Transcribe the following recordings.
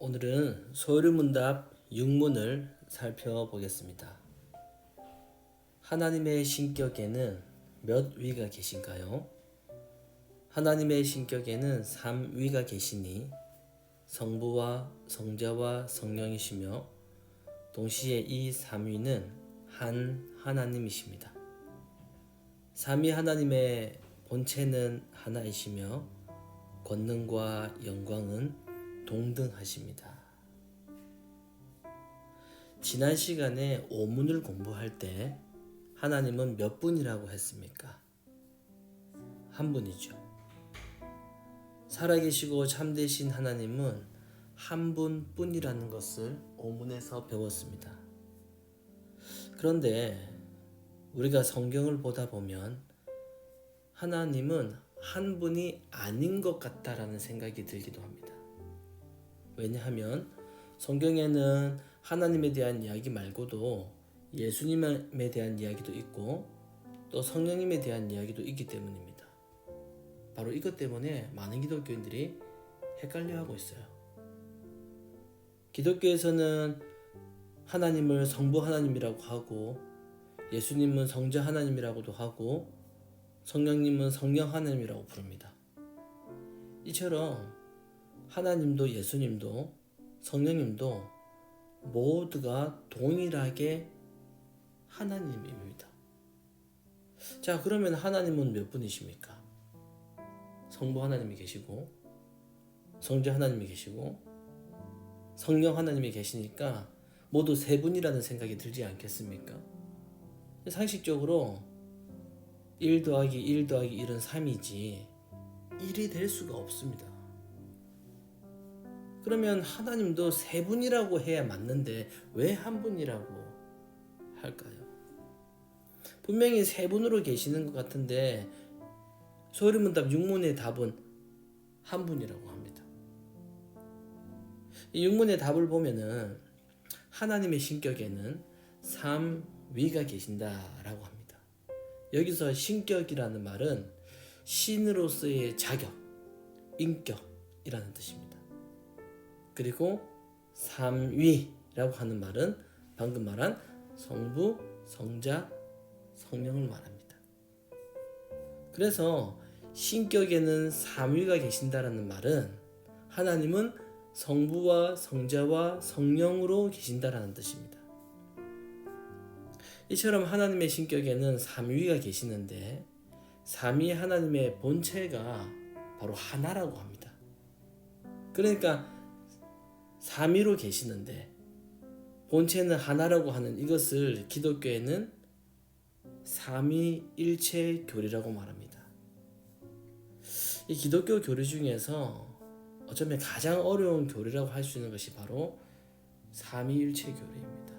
오늘은 소유문답 6문을 살펴보겠습니다. 하나님의 신격에는 몇 위가 계신가요? 하나님의 신격에는 3위가 계시니 성부와 성자와 성령이시며 동시에 이 3위는 한 하나님이십니다. 3위 하나님의 본체는 하나이시며 권능과 영광은 동등하십니다. 지난 시간에 오문을 공부할 때 하나님은 몇 분이라고 했습니까? 한 분이죠. 살아계시고 참되신 하나님은 한 분뿐이라는 것을 오문에서 배웠습니다. 그런데 우리가 성경을 보다 보면 하나님은 한 분이 아닌 것 같다라는 생각이 들기도 합니다. 왜냐하면 성경에는 하나님에 대한 이야기 말고도 예수님에 대한 이야기도 있고 또 성령님에 대한 이야기도 있기 때문입니다. 바로 이것 때문에 많은 기독교인들이 헷갈려하고 있어요. 기독교에서는 하나님을 성부 하나님이라고 하고 예수님은 성자 하나님이라고도 하고 성령님은 성령 하나님이라고 부릅니다. 이처럼 하나님도 예수님도 성령님도 모두가 동일하게 하나님입니다. 자, 그러면 하나님은 몇 분이십니까? 성부 하나님이 계시고 성자 하나님이 계시고 성령 하나님이 계시니까 모두 세 분이라는 생각이 들지 않겠습니까? 상식적으로 1 더하기 1 더하기 1은 3이지 1이 될 수가 없습니다. 그러면 하나님도 세 분이라고 해야 맞는데 왜 한 분이라고 할까요? 분명히 세 분으로 계시는 것 같은데 소유문답 6문의 답은 한 분이라고 합니다. 이 6문의 답을 보면은 하나님의 신격에는 3위가 계신다라고 합니다. 여기서 신격이라는 말은 신으로서의 자격, 인격이라는 뜻입니다. 그리고 3위라고 하는 말은 방금 말한 성부, 성자, 성령을 말합니다. 그래서 신격에는 3위가 계신다라는 말은 하나님은 성부와 성자와 성령으로 계신다라는 뜻입니다. 이처럼 하나님의 신격에는 3위가 계시는데 3위 하나님의 본체가 바로 하나라고 합니다. 그러니까 3위로 계시는데 본체는 하나라고 하는 이것을 기독교에는 삼위일체 교리라고 말합니다. 이 기독교 교리 중에서 어쩌면 가장 어려운 교리라고 할 수 있는 것이 바로 삼위일체 교리입니다.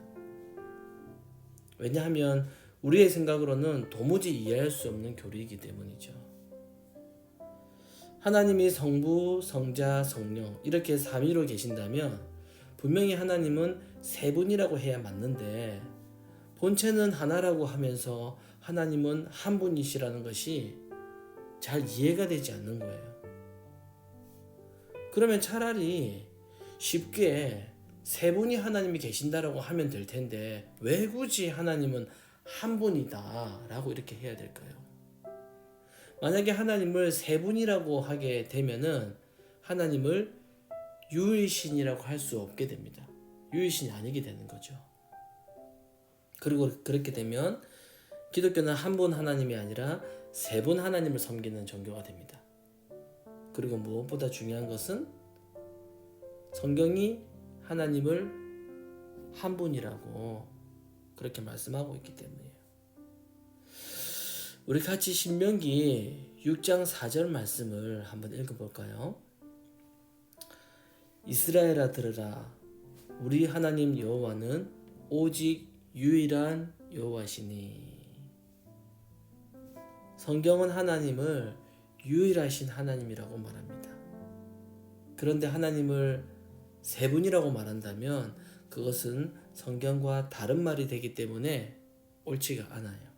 왜냐하면 우리의 생각으로는 도무지 이해할 수 없는 교리이기 때문이죠. 하나님이 성부, 성자, 성령 이렇게 삼위로 계신다면 분명히 하나님은 세 분이라고 해야 맞는데 본체는 하나라고 하면서 하나님은 한 분이시라는 것이 잘 이해가 되지 않는 거예요. 그러면 차라리 쉽게 세 분이 하나님이 계신다라고 하면 될 텐데 왜 굳이 하나님은 한 분이다 라고 이렇게 해야 될까요? 만약에 하나님을 세 분이라고 하게 되면은 하나님을 유일신이라고 할 수 없게 됩니다. 유일신이 아니게 되는 거죠. 그리고 그렇게 되면 기독교는 한 분 하나님이 아니라 세 분 하나님을 섬기는 종교가 됩니다. 그리고 무엇보다 중요한 것은 성경이 하나님을 한 분이라고 그렇게 말씀하고 있기 때문이에요. 우리 같이 신명기 6장 4절 말씀을 한번 읽어볼까요? 이스라엘아 들으라. 우리 하나님 여호와는 오직 유일한 여호와시니. 성경은 하나님을 유일하신 하나님이라고 말합니다. 그런데 하나님을 세 분이라고 말한다면 그것은 성경과 다른 말이 되기 때문에 옳지가 않아요.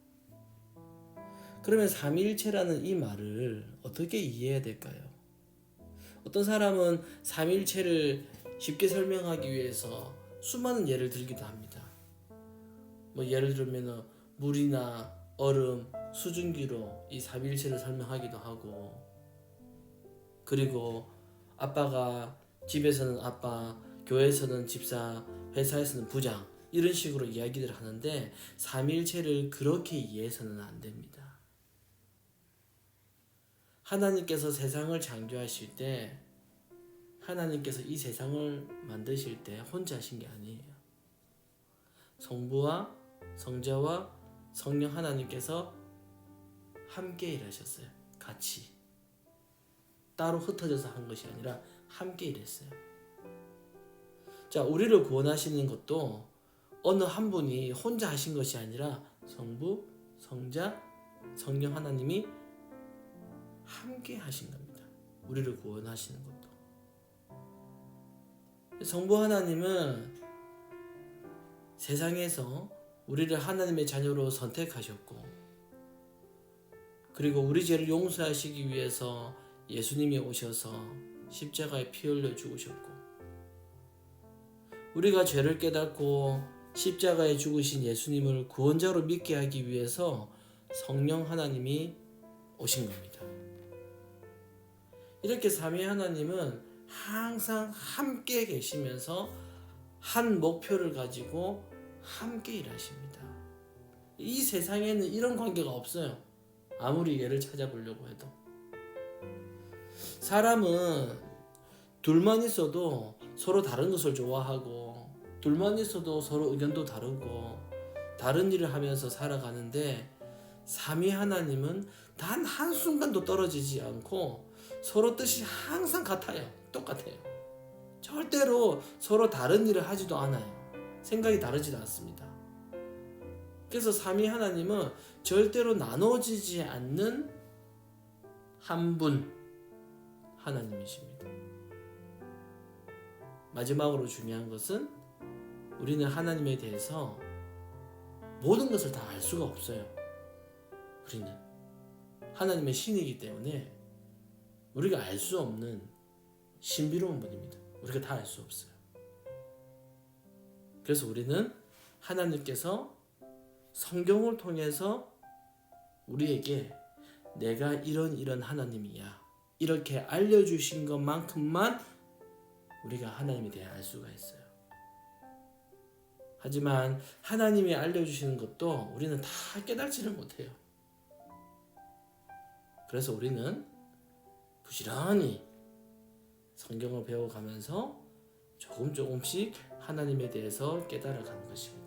그러면 삼위일체라는 이 말을 어떻게 이해해야 될까요? 어떤 사람은 삼위일체를 쉽게 설명하기 위해서 수많은 예를 들기도 합니다. 뭐 예를 들면 물이나 얼음, 수증기로 이 삼위일체를 설명하기도 하고, 그리고 아빠가 집에서는 아빠, 교회에서는 집사, 회사에서는 부장, 이런 식으로 이야기를 하는데 삼위일체를 그렇게 이해해서는 안 됩니다. 하나님께서 세상을 창조하실 때, 하나님께서 이 세상을 만드실 때 혼자 하신 게 아니에요. 성부와 성자와 성령 하나님께서 함께 일하셨어요. 같이. 따로 흩어져서 한 것이 아니라 함께 일했어요. 자, 우리를 구원하시는 것도 어느 한 분이 혼자 하신 것이 아니라 성부, 성자, 성령 하나님이 함께 하신 겁니다. 우리를 구원하시는 것도. 성부 하나님은 세상에서 우리를 하나님의 자녀로 선택하셨고, 그리고 우리 죄를 용서하시기 위해서 예수님이 오셔서 십자가에 피 흘려 죽으셨고, 우리가 죄를 깨닫고 십자가에 죽으신 예수님을 구원자로 믿게 하기 위해서 성령 하나님이 오신 겁니다. 이렇게 삼위 하나님은 항상 함께 계시면서 한 목표를 가지고 함께 일하십니다. 이 세상에는 이런 관계가 없어요. 아무리 예를 찾아보려고 해도. 사람은 둘만 있어도 서로 다른 것을 좋아하고, 둘만 있어도 서로 의견도 다르고 다른 일을 하면서 살아가는데, 삼위 하나님은 단 한순간도 떨어지지 않고 서로 뜻이 항상 같아요. 똑같아요. 절대로 서로 다른 일을 하지도 않아요. 생각이 다르지도 않습니다. 그래서 삼위 하나님은 절대로 나눠지지 않는 한 분 하나님이십니다. 마지막으로 중요한 것은 우리는 하나님에 대해서 모든 것을 다 알 수가 없어요. 우리는 하나님의 신이기 때문에 우리가 알 수 없는 신비로운 분입니다. 우리가 다 알 수 없어요. 그래서 우리는 하나님께서 성경을 통해서 우리에게 내가 이런 하나님이야, 이렇게 알려주신 것만큼만 우리가 하나님에 대해 알 수가 있어요. 하지만 하나님이 알려주시는 것도 우리는 다 깨닫지를 못해요. 그래서 우리는 부지런히 성경을 배워가면서 조금씩 하나님에 대해서 깨달아가는 것입니다.